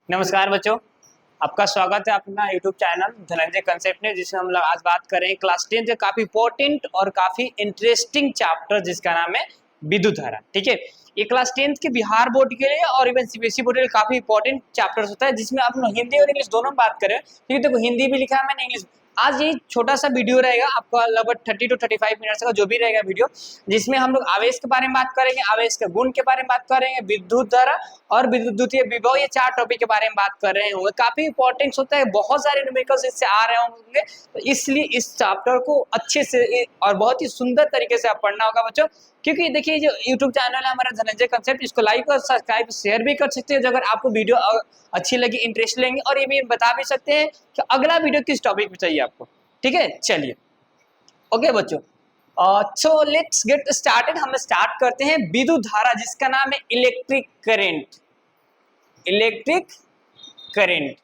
नमस्कार बच्चों, आपका स्वागत है अपना YouTube चैनल धनंजय कंसेप्ट में, जिसमें हम लोग आज बात करें क्लास 10 के काफी इंपॉर्टेंट और काफी इंटरेस्टिंग चैप्टर जिसका नाम है विद्युत धारा। ठीक है, ये क्लास 10 के बिहार बोर्ड के लिए और इवन सीबीएसई बोर्ड के लिए काफी इंपॉर्टेंट चैप्टर्स होता है, जिसमें आप लोग हिंदी और इंग्लिश दोनों बात करें। क्योंकि देखो हिंदी भी लिखा है मैंने, इंग्लिश। आज ये छोटा सा वीडियो रहेगा आपका, लगभग 30 to 35 मिनट्स का जो भी रहेगा वीडियो, जिसमें हम लोग आवेश के बारे में बात करेंगे, आवेश के गुण के बारे में बात करेंगे, विद्युत धारा और विद्युतीय विभव, ये चार टॉपिक के बारे में बात कर रहे होंगे। काफी इंपॉर्टेंट होता है, बहुत सारे न्यूमेरिकल्स इससे आ रहे होंगे, तो इसलिए इस चैप्टर को अच्छे से और बहुत ही सुंदर तरीके से आप पढ़ना होगा बच्चों। क्योंकि देखिए जो YouTube चैनल है हमारा धनंजय कंसेप्ट, इसको लाइक और सब्सक्राइब शेयर भी कर सकते हैं अगर आपको वीडियो अच्छी लगी, इंटरेस्ट लेंगे, और ये भी बता भी सकते हैं कि अगला वीडियो किस टॉपिक पे चाहिए आपको। ठीक है, चलिए ओके बच्चों, सो लेट्स गेट स्टार्टेड। हम स्टार्ट करते हैं विद्युत धारा, जिसका नाम है इलेक्ट्रिक करंट। इलेक्ट्रिक करंट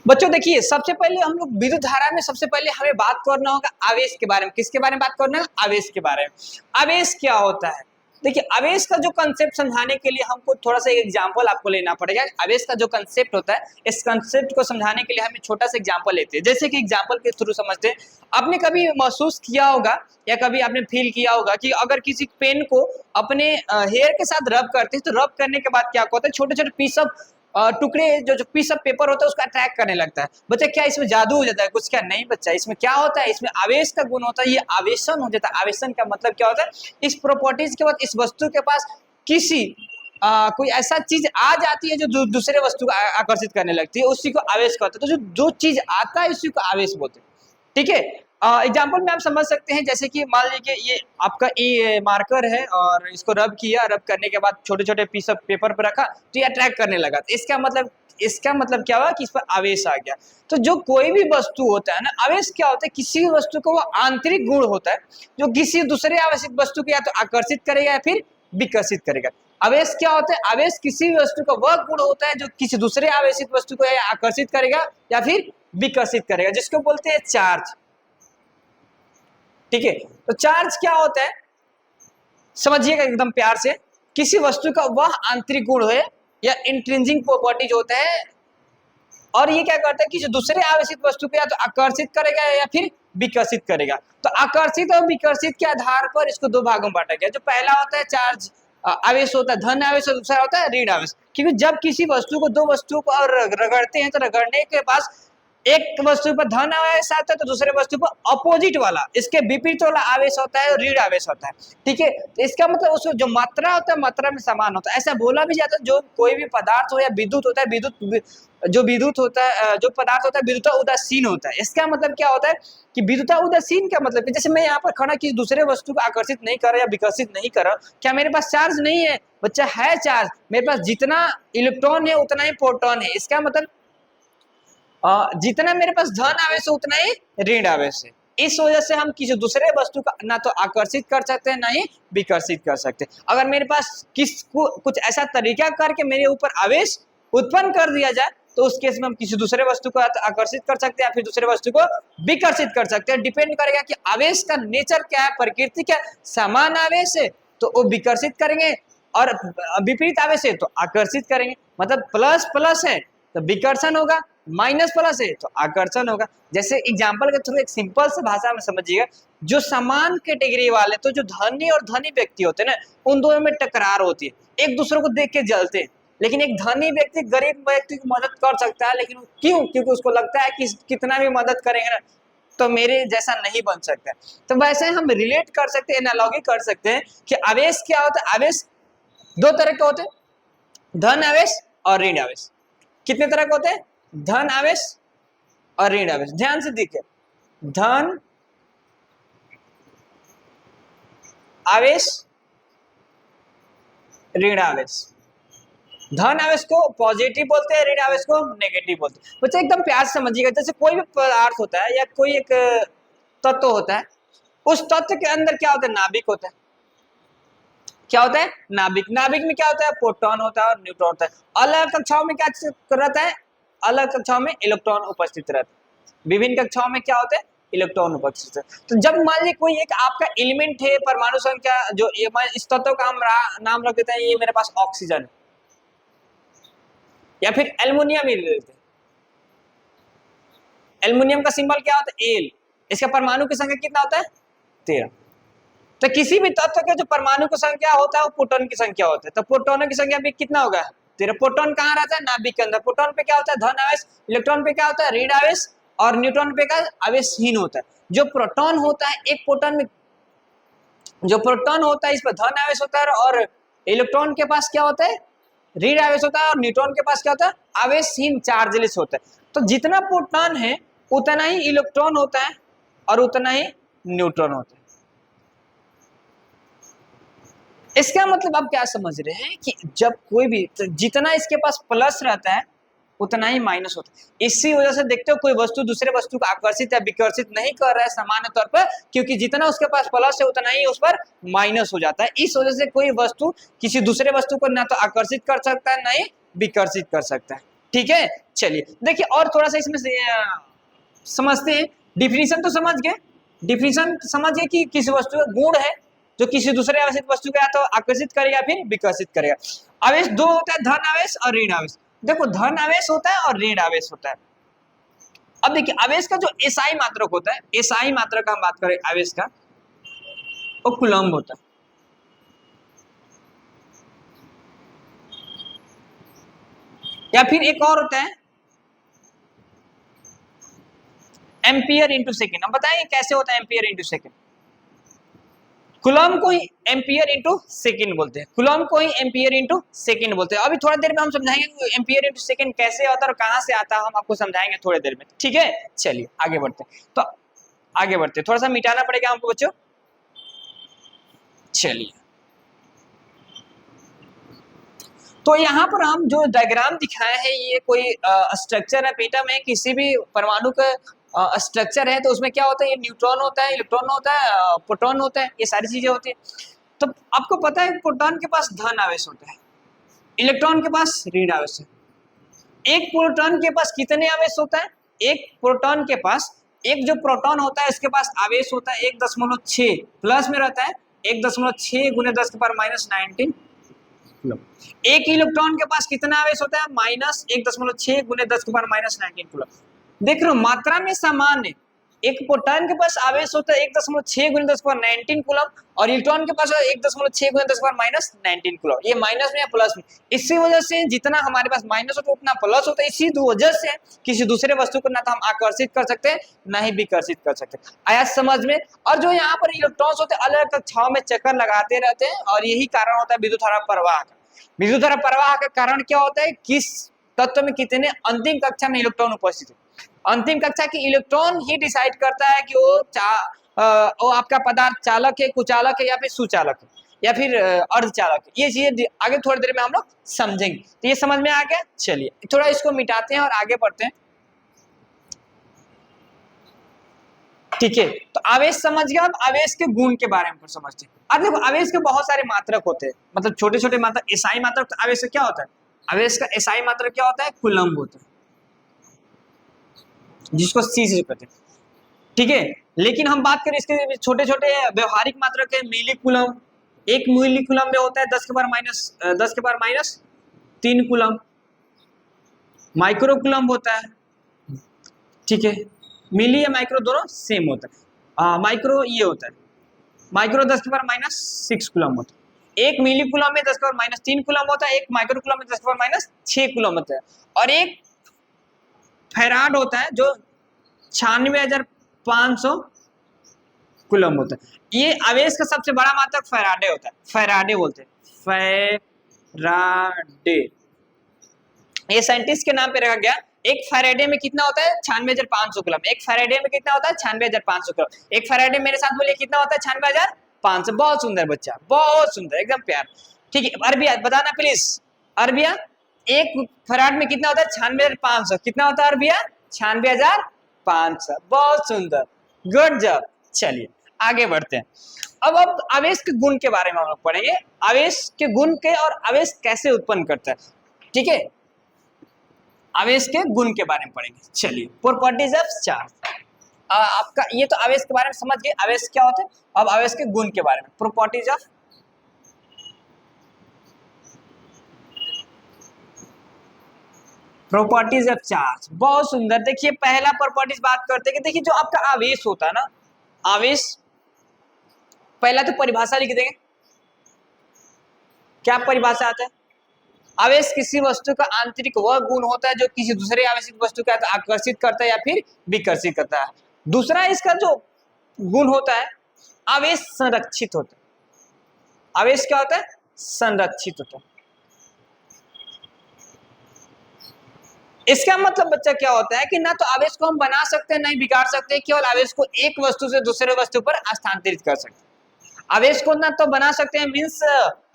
बच्चों देखिए, सबसे पहले हम लोग विद्युत धारा में सबसे पहले हमें बात करना होगा आवेश के बारे में। किसके बारे में बात करना है? आवेश के बारे में। आवेश क्या होता है? देखिए, आवेश का जो कंसेप्ट समझाने के लिए हमको थोड़ा सा एक एग्जांपल आपको लेना पड़ेगा। आवेश का जो कंसेप्ट होता है, इस कंसेप्ट को समझाने के लिए हमें छोटा सा एग्जांपल लेते हैं। जैसे कि एग्जांपल के थ्रू समझते हैं। आपने कभी महसूस किया होगा या कभी आपने फील किया होगा कि अगर किसी पेन को अपने हेयर के साथ रब करते हैं, तो रब करने के बाद क्या होता है, छोटे छोटे पीस ऑफ टुकड़े जो पीस ऑफ पेपर होता है उसका अट्रैक्ट करने लगता है। बच्चा क्या इसमें जादू हो जाता है? कुछ क्या नहीं बच्चा, इसमें क्या होता है, इसमें आवेश का गुण होता है, ये आवेशन हो जाता है। आवेशन का मतलब क्या होता है? इस प्रॉपर्टीज के बाद इस वस्तु के पास किसी कोई ऐसा चीज आ जाती है जो दूसरे वस्तु को आकर्षित करने लगती है, उसी को आवेश कहते हैं। तो जो चीज आता है उसी को आवेश बोलते हैं। ठीक है, एग्जाम्पल में आप समझ सकते हैं, जैसे कि मान लीजिए ये आपका ये मार्कर है और इसको रब किया, रब करने के बाद छोटे छोटे पीस ऑफ पेपर पर रखा तो ये अट्रैक्ट करने लगा। तो इसका मतलब क्या हुआ कि इस पर आवेश आ गया। तो जो कोई भी वस्तु होता है ना, आवेश क्या होता है? किसी भी वस्तु को वो आंतरिक गुण होता है जो किसी दूसरे आवेशित वस्तु को या तो आकर्षित करेगा या फिर विकसित करेगा। आवेश क्या होता है? आवेश किसी भी वस्तु का वह गुण होता है जो किसी दूसरे आवेशित वस्तु को या आकर्षित करेगा या फिर विकसित करेगा, जिसको बोलते हैं चार्ज। ठीक है, तो चार्ज क्या होता है समझिएगा एकदम प्यार से। किसी वस्तु का वह आंतरिक गुण है या इंट्रिंसिक प्रॉपर्टीज होता है, और ये क्या करता है कि जो दूसरे आवेशित वस्तु को या तो आकर्षित करेगा या फिर विकसित करेगा। तो आकर्षित और विकसित के आधार पर इसको दो भागों में बांटा गया। जो पहला होता है चार्ज आवेश होता है धन आवेश, और दूसरा होता है ऋण आवेश। क्योंकि जब किसी वस्तु को, दो वस्तुओं को और रगड़ते हैं, तो रगड़ने के पास एक वस्तु पर धन आवेश आता है तो दूसरे वस्तु पर अपोजिट वाला, इसके विपरीत वाला आवेश होता है, ऋण आवेश होता है। ठीक है, तो इसका मतलब उसको जो मात्रा होता है मात्रा में समान होता है। ऐसा बोला भी जाता है जो कोई भी पदार्थ हो या विद्युत होता है, विद्युत होता है, जो पदार्थ होता है विद्युत उदासीन होता है। इसका मतलब क्या होता है कि विद्युत उदासीन का मतलब जैसे मैं यहाँ पर खड़ा किसी दूसरे वस्तु को आकर्षित नहीं कर रहा या विकसित नहीं कर रहा, क्या मेरे पास चार्ज नहीं है? बच्चा है चार्ज। मेरे पास जितना इलेक्ट्रॉन है उतना ही प्रोटॉन है। इसका मतलब जितना मेरे पास धन आवेश है उतना ही ऋण आवेश है। इस वजह से हम किसी दूसरे वस्तु का ना तो आकर्षित कर सकते हैं ना ही विकसित कर सकते। अगर मेरे पास कुछ ऐसा तरीका करके मेरे ऊपर आवेश उत्पन्न कर दिया जाए, तो उस केस में हम किसी दूसरे वस्तु को आकर्षित कर सकते हैं या फिर दूसरे वस्तु को विकसित कर सकते हैं। डिपेंड करेगा कि आवेश का नेचर क्या है, प्रकृति क्या है। समान आवेश है तो वो विकसित करेंगे, और विपरीत आवेश है तो आकर्षित करेंगे। मतलब प्लस प्लस है तो विकर्षण होगा, माइनस प्लस है तो आकर्षण होगा। जैसे एग्जांपल के थ्रू एक सिंपल से भाषा में समझिएगा, जो समान कैटेगरी वाले, तो जो धनी और धनी व्यक्ति होते हैं ना, उन दोनों में टकरार होती है, एक दूसरे को देख के जलते हैं। लेकिन एक धनी व्यक्ति गरीब व्यक्ति की मदद कर सकता है, लेकिन क्यों? क्योंकि उसको लगता है कि कितना भी मदद करेंगे ना तो मेरे जैसा नहीं बन सकता। तो वैसे हम रिलेट कर सकते हैं, एनालॉजी कर सकते हैं कि आवेश क्या होता है। आवेश दो तरह के होते हैं, धन आवेश और ऋण आवेश। कितने तरह के होते हैं? धन आवेश और ऋण आवेश। ध्यान से देखिए, धन आवेश, ऋण आवेश। धन आवेश को पॉजिटिव बोलते हैं, ऋण आवेश को नेगेटिव बोलते हैं। बच्चे एकदम प्यार से समझिएगा, जैसे कोई भी पदार्थ होता है या कोई एक तत्व होता है, उस तत्व के अंदर क्या होता है? नाभिक होता है। क्या होता है? नाभिक। नाभिक में क्या होता है? प्रोटॉन होता है और न्यूट्रॉन होता है। अलग कक्षाओं में क्या रहता है? अलग कक्षाओं में इलेक्ट्रॉन उपस्थित रहता है। विभिन्न कक्षाओं में क्या होता है? इलेक्ट्रॉन उपस्थित है। तो जब मान लीजिए कोई एक आपका एलिमेंट है, परमाणु संख्या जो इस तत्व का हम नाम रख देते हैं, ये मेरे पास ऑक्सीजन है या फिर एल्युमिनियम ही ले लेते हैं। एल्युमिनियम का सिंबल क्या होता है? एल। इसका परमाणु की संख्या कितना होता है? 13। तो किसी भी तत्व के जो परमाणु की संख्या होता है वो प्रोटॉन की संख्या होता है। तो प्रोटॉनों की संख्या भी कितना होगा? 13। प्रोटॉन कहाँ रहता है? नाभिक के अंदर। प्रोटॉन पे क्या होता है? धन आवेश। इलेक्ट्रॉन पे क्या होता है? ऋण आवेश। और न्यूट्रॉन पे क्या? आवेशहीन होता है। जो प्रोटॉन होता है, एक प्रोटॉन में जो प्रोटॉन होता है इस पर धन आवेश होता है, और इलेक्ट्रॉन के पास क्या होता है? ऋण आवेश होता है। और न्यूट्रॉन के पास क्या होता है? आवेशहीन चार्जलेस होता है। तो जितना प्रोटॉन है उतना ही इलेक्ट्रॉन होता है और उतना ही न्यूट्रॉन होता है। इसका मतलब आप क्या समझ रहे हैं कि जब कोई भी, तो जितना इसके पास प्लस रहता है उतना ही माइनस होता है। इसी वजह से देखते हो कोई वस्तु दूसरे वस्तु को आकर्षित या विकर्षित नहीं कर रहा है सामान्य तौर पर, क्योंकि जितना उसके पास प्लस है उतना ही उस पर माइनस हो जाता है। इस वजह से कोई वस्तु किसी दूसरे वस्तु को ना तो आकर्षित कर सकता है ना ही विकर्षित कर सकता है। ठीक है, चलिए देखिए और थोड़ा सा इसमें समझते हैं। डिफिनीशन तो समझ गए, डिफिनीशन समझ गए कि किसी वस्तु का गुण है जो किसी दूसरे आवेशित वस्तु को या तो आकर्षित करेगा फिर विकर्षित करेगा। आवेश दो होता है, धन आवेश और ऋण आवेश। देखो धन आवेश होता है और ऋण आवेश होता है। अब देखिए आवेश का जो एसआई मात्रक होता है, एसआई मात्रक का हम बात करें आवेश का, वो कूलम्ब होता है। या फिर एक और होता है एम्पियर इंटू सेकेंड। हम बताएंगे कैसे होता है एम्पियर इंटू सेकेंड। कूलम्ब को ही एम्पियर इंटू सेकेंड बोलते हैं, कूलम्ब को ही एम्पियर इंटू सेकेंड बोलते हैं। अभी थोड़ा देर में हम समझाएंगे एम्पियर इंटू सेकेंड कैसे होता है और कहां से आता है, हम आपको समझाएंगे थोड़ी देर में। ठीक है, चलिए आगे बढ़ते हैं। तो आगे बढ़ते हैं, थोड़ा सा मिटाना पड़ेगा हमको बच्चों। चलिए तो यहाँ पर हम जो डायग्राम दिखाए हैं ये कोई स्ट्रक्चर है, पेटम है, किसी भी परमाणु का स्ट्रक्चर है। तो उसमें क्या होता है? ये न्यूट्रॉन होता है, इलेक्ट्रॉन होता है, प्रोटॉन होता है, ये सारी चीजें होती है। तो आपको पता है प्रोटॉन के पास धन आवेश होता है, इलेक्ट्रॉन के पास ऋण आवेश है। एक प्रोटॉन के पास कितने आवेश होता है? एक प्रोटॉन के पास, एक जो प्रोटॉन होता है इसके पास आवेश होता है 1.6 प्लस में रहता है, 1.6 गुने 10 के पावर -19 कूलम। एक इलेक्ट्रॉन के पास कितना आवेश होता है? -1.6 गुने 10 के पावर -19 कूलम। देख रहे हो मात्रा में समान है। एक प्रोटॉन के पास आवेश होता है 1.6 गुने 10 के पावर 19 कूलम और इलेक्ट्रॉन के पास 1.6 गुने 10 के पावर -19 कूलम। ये माइनस में या प्लस में, इसी वजह से जितना हमारे पास माइनस होता है उतना प्लस होता है। इसी वजह से किसी दूसरे वस्तु को ना तो हम आकर्षित कर सकते हैं ना ही विकर्षित कर सकते हैं। आया समझ में? और जो यहाँ पर इलेक्ट्रॉन्स होते हैं अलग अलग कक्षाओं में चक्कर लगाते रहते हैं और यही कारण होता है विद्युत धारा प्रवाह का। विद्युत धारा प्रवाह का कारण क्या होता है? किस तत्व में कितने अंतिम कक्षा में इलेक्ट्रॉन उपस्थित है। अंतिम कक्षा की इलेक्ट्रॉन ही डिसाइड करता है कि वो आपका पदार्थ चालक है, कुचालक है या फिर सुचालक है या फिर अर्धचालक है। ये चीजें आगे थोड़ी देर में हम लोग समझेंगे। तो ये समझ में आ गया? चलिए थोड़ा इसको मिटाते हैं और आगे बढ़ते हैं। ठीक है, तो आवेश समझ गया। अब आवेश के गुण के बारे में समझते हैं। अब देखो आवेश के बहुत सारे मात्रक होते हैं, मतलब छोटे छोटे मात्रक। एसआई मात्रक तो आवेश का क्या होता है? आवेश का एसआई मात्रक क्या होता है? कूलम्ब होता है, जिसको सी से कहते हैं। ठीक है, लेकिन हम बात करें इसके छोटे छोटे व्यवहारिक मात्रक है। मिली कूलम्ब, एक मिली कूलम्ब में होता है 10 के पावर -3 कूलम्ब। माइक्रो कूलम्ब होता है, ठीक है, मिली या माइक्रो दोनों सेम होता है। माइक्रो ये होता है, माइक्रो 10 के पावर -6 कूलम्ब होता है। एक मिली कूलम्ब में 10 के पावर -3 कूलम्ब होता है, एक माइक्रो कूलम्ब में 10 के पावर -6 कूलम्ब होता है। और एक फैराड होता है जो 96,500 कूलम्ब होता है। ये आवेश का सबसे बड़ा मात्रक फैराडे होता है, फैराडे बोलते हैं, फैराडे। ये साइंटिस्ट के नाम पे रखा गया। एक फैराडे में कितना होता है? 96,500 कूलम्ब। एक फैराडे में कितना होता है? 96,500 कूलम्ब। एक फैराडे मेरे साथ बोलिए कितना होता है? 96,500। बहुत सुंदर बच्चा, बहुत सुंदर, एकदम प्यार। ठीक है, अरबिया बताना प्लीज। अरबिया एक फैराड में कितना होता है? 96,500। कितना होता है अरबिया? 96,500। बहुत सुंदर, गुड जॉब। चलिए आगे बढ़ते हैं। अब आवेश के गुण के बारे में हम लोग पढ़ेंगे, आवेश के गुण के और आवेश कैसे उत्पन्न करता है। ठीक है, आवेश के गुण के बारे में पढ़ेंगे। चलिए प्रॉपर्टीज ऑफ चार्ज। आपका ये तो आवेश के बारे में समझ गए, आवेश क्या होता है। अब आवेश के गुण के बारे में, properties of properties of charge. बहुत सुंदर। देखिए पहला प्रॉपर्टीज बात करते हैं कि देखिए जो आपका आवेश होता है ना, आवेश, पहला तो परिभाषा लिख देंगे। क्या परिभाषा आता है? आवेश किसी वस्तु का आंतरिक वह गुण होता है जो किसी दूसरे आवेशित वस्तु को आकर्षित करता है या फिर विकर्षित करता है। दूसरा इसका जो गुण होता है, आवेश संरक्षित होता है। आवेश क्या होता है? संरक्षित होता है। इसका मतलब बच्चा क्या होता है कि ना तो आवेश को हम बना सकते हैं, नहीं बिगाड़ सकते, केवल आवेश को एक वस्तु से दूसरे वस्तु पर स्थानांतरित कर सकते हैं। आवेश को ना तो बना सकते हैं, means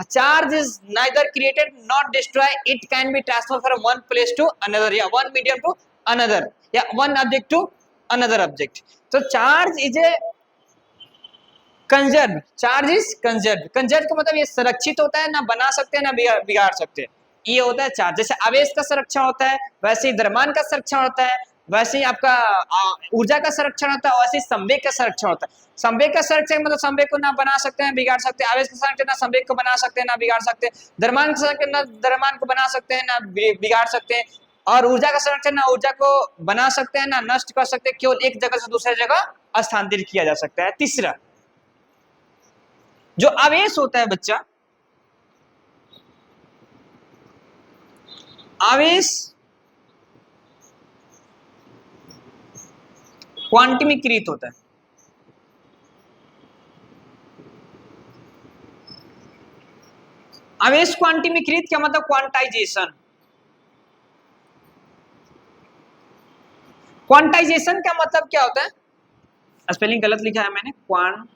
charge is neither created not destroy, it can be transfer from one place to another, या वन मीडियम टू अनदर, या one object to another object. तो charge is a conserve, charge is conserve. Conserve का मतलब ये संरक्षित होता है, ना बना सकते हैं ना बिगाड़ सकते हैं, ये होता है चार्ज। जैसे आवेश का संरक्षण होता है, वैसे ही द्रव्यमान का संरक्षण होता है, वैसे ही आपका ऊर्जा का संरक्षण होता है, वैसे ही संवेग का संरक्षण होता है। संवेग का संरक्षण मतलब संवेग को ना बना सकते हैं बिगाड़ सकते हैं, आवेश का संरक्षण ना संवेग को बना सकते हैं ना बिगाड़ सकते हैं, द्रव्यमान का संरक्षण ना द्रव्यमान को बना सकते हैं ना बिगाड़ सकते हैं, और ऊर्जा का संरक्षण ना ऊर्जा को बना सकते हैं ना नष्ट कर सकते हैं, केवल एक जगह से दूसरे जगह स्थानांतरित किया जा सकता है। तीसरा जो आवेश होता है बच्चा, आवेश क्वांटमीकृत होता है। आवेश क्वांटमीकृत क्या मतलब? क्वांटाइजेशन। क्वांटाइजेशन का मतलब क्या होता है? स्पेलिंग गलत लिखा है मैंने, क्वांटाइजेशन।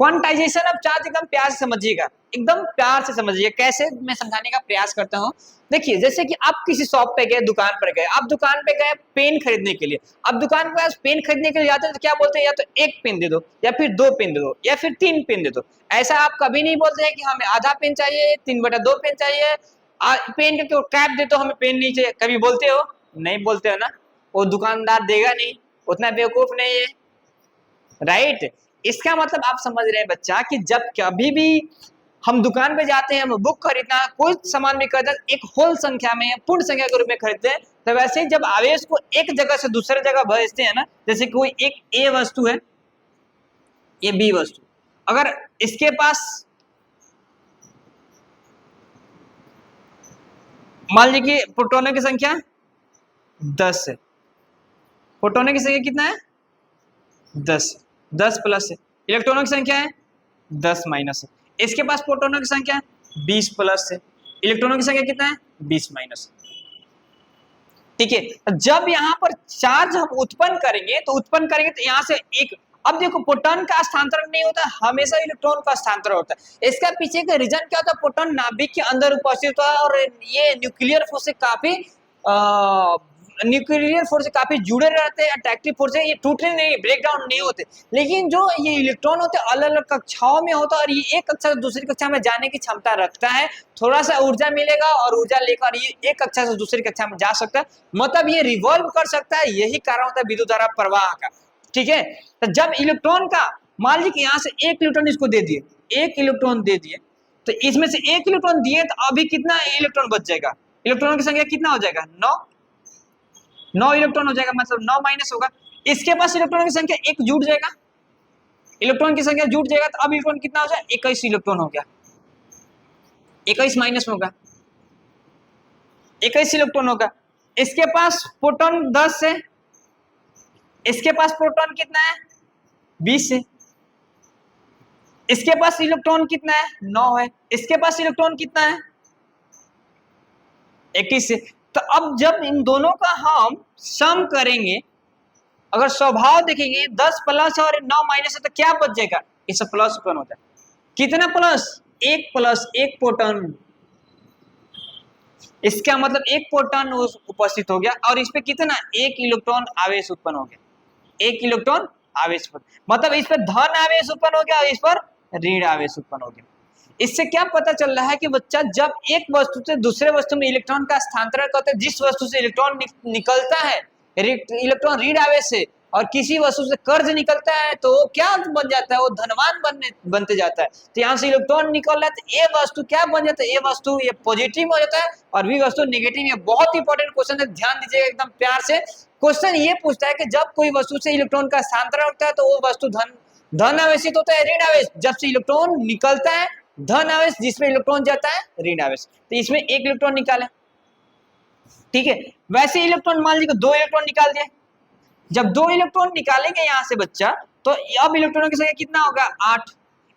क्वांटाइजेशन अब चार्ज एकदम प्यार से समझिएगा, एकदम प्यार से समझिए। कैसे मैं समझाने का प्रयास करता हूँ। देखिए जैसे कि आप किसी शॉप पे गए, दुकान पर गए, आप दुकान पे गए पेन खरीदने के लिए। अब दुकान पे पेन खरीदने के लिए जाते हैं तो क्या बोलते हैं? या तो एक पेन दे दो, या फिर दो पेन दे दो, या फिर तीन पेन दे दो। ऐसा आप कभी नहीं बोलते हैं कि हमें आधा पेन चाहिए, 3/2 पेन चाहिए, पेन का क्यों कैप दे तो हमें पेन नहीं चाहिए। कभी बोलते हो? नहीं बोलते हो ना। वो दुकानदार देगा नहीं, उतना बेवकूफ नहीं है, राइट। इसका मतलब आप समझ रहे हैं बच्चा कि जब कभी भी हम दुकान पे जाते हैं, हम बुक खरीदना, कोई सामान भी खरीदना, एक होल संख्या में, पूर्ण संख्या के रूप में खरीदते हैं। तो वैसे ही जब आवेश को एक जगह से दूसरे जगह भेजते हैं ना, जैसे कोई एक ए वस्तु है, ये बी वस्तु, अगर इसके पास मान लीजिए प्रोटॉनों की संख्या 10 है, प्रोटॉनों की संख्या कितना है? 10, 10 प्लस है। इलेक्ट्रॉनों की संख्या है 10 माइनस है। इसके पास प्रोटॉनों की संख्या 20 प्लस है, इलेक्ट्रॉनों की संख्या कितना है? 20 माइनस। ठीक है। जब यहाँ पर चार्ज हम उत्पन्न करेंगे तो यहाँ से एक, अब देखो प्रोटॉन का स्थानांतरण नहीं होता, हमेशा इलेक्ट्रॉन का स्थानांतरण होता है। इसका पीछे का रीजन क्या होता है? प्रोटॉन नाभिक के अंदर उपस्थित होता है और ये न्यूक्लियर फोर्स से काफी न्यूक्लियर फोर्स से काफी जुड़े रहते हैं, अट्रैक्टिव फोर्स है, ये टूटने नहीं, ब्रेक डाउन नहीं होते। लेकिन जो ये इलेक्ट्रॉन होते हैं अलग अलग कक्षाओं में होता है, और ये एक कक्षा से दूसरी कक्षा में जाने की क्षमता रखता है। थोड़ा सा ऊर्जा मिलेगा और ऊर्जा लेकर ये एक कक्षा से दूसरी कक्षा में जा सकता है, मतलब ये रिवॉल्व कर सकता है। यही कारण होता है विद्युत धारा प्रवाह का। ठीक है। तो जब इलेक्ट्रॉन का मान लीजिए यहाँ से एक इलेक्ट्रॉन इसको दे दिए, एक इलेक्ट्रॉन दे दिए, तो इसमें से एक इलेक्ट्रॉन दिए तो अभी कितना इलेक्ट्रॉन बच जाएगा? इलेक्ट्रॉनों की संख्या कितना हो जाएगा? 9 इलेक्ट्रॉन हो जाएगा, मतलब 9 माइनस होगा। इसके पास इलेक्ट्रॉन की संख्या एक जुड़ जाएगा, इलेक्ट्रॉन की संख्या जुड़ जाएगा, तो अब इलेक्ट्रॉन कितना हो जाएगा? 21 इलेक्ट्रॉन हो गया, 21 माइनस होगा, 21 इलेक्ट्रॉन होगा। इसके पास प्रोटॉन 10 है, इसके पास प्रोटॉन कितना है? 20 है। इसके पास इलेक्ट्रॉन कितना है? 9 है। इसके पास इलेक्ट्रॉन कितना है? 21 है। तो अब जब इन दोनों का हम सम करेंगे, अगर स्वभाव देखेंगे 10 प्लस और 9 माइनस है, तो क्या बच जाएगा? इसे प्लस उत्पन्न होता है। कितना प्लस? एक प्लस, एक प्रोटॉन। इसका मतलब एक प्रोटॉन उपस्थित हो गया, और इस पे कितना? एक इलेक्ट्रॉन आवेश उत्पन्न हो गया, एक इलेक्ट्रॉन आवेश उत्पन्न, मतलब इस पर धन आवेश उत्पन्न हो गया और इस पर ऋण आवेश उत्पन्न हो गया। इससे क्या पता चल रहा है कि बच्चा जब एक वस्तु से दूसरे वस्तु में इलेक्ट्रॉन का स्थानांतरण करते हैं, जिस वस्तु से इलेक्ट्रॉन निकलता है, इलेक्ट्रॉन ऋण आवेश से, और किसी वस्तु से कर्ज निकलता है, तो वो क्या बन जाता है, वो धनवान बनते जाता है। तो यहाँ से इलेक्ट्रॉन निकल रहा है तो ये वस्तु क्या बन जाता है, ये वस्तु ये पॉजिटिव हो जाता है और बी वस्तु नेगेटिव। है बहुत इंपॉर्टेंट क्वेश्चन है, ध्यान दीजिएगा एकदम प्यार से। क्वेश्चन ये पूछता है कि जब कोई वस्तु से इलेक्ट्रॉन का स्थानांतरण होता है तो वो वस्तु धन आवेशित होता है, ऋण आवेश जब से इलेक्ट्रॉन निकलता है धन आवेश, जिसमें इलेक्ट्रॉन जाता है ऋण आवेश। तो इसमें एक इलेक्ट्रॉन निकाले, ठीक है। वैसे इलेक्ट्रॉन मान लीजिए 2 इलेक्ट्रॉन निकाल दिए। जब 2 इलेक्ट्रॉन निकालेंगे यहां से बच्चा, तो अब इलेक्ट्रॉनों की संख्या कितना होगा 8,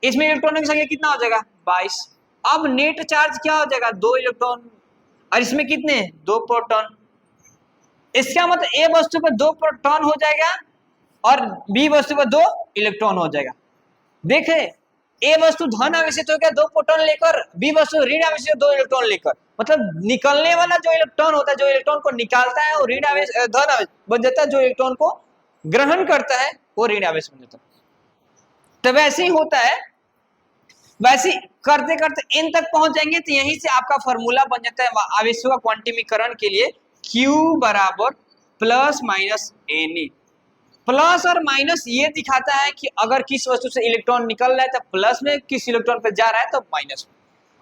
इसमें इलेक्ट्रॉनों की संख्या कितना हो जाएगा 22। अब नेट चार्ज क्या हो जाएगा 2 इलेक्ट्रॉन, और इसमें कितने 2 प्रोटॉन। इसका मतलब ए वस्तु पर 2 प्रोटॉन हो जाएगा और बी वस्तु पर 2 इलेक्ट्रॉन हो जाएगा। देखे ए वस्तु धन आवेशित हो गया 2 प्रोटॉन लेकर, बी वस्तु ऋण आवेशित 2 इलेक्ट्रॉन लेकर। मतलब निकलने वाला जो इलेक्ट्रॉन होता है, जो इलेक्ट्रॉन को निकालता है वो ऋण आवेश धन आवेश बन जाता है, जो इलेक्ट्रॉन को ग्रहण करता है वो ऋण आवेश बन जाता है। तो वैसे ही होता है, वैसे करते करते एन तक पहुंच जाएंगे तो यहीं से आपका फॉर्मूला बन जाता है आवेशों का क्वांटिमीकरण के लिए, Q बराबर प्लस माइनस एन। प्लस और माइनस ये दिखाता है कि अगर किस वस्तु से इलेक्ट्रॉन निकल रहा है तो प्लस में, किस इलेक्ट्रॉन पे जा रहा है तो माइनस में।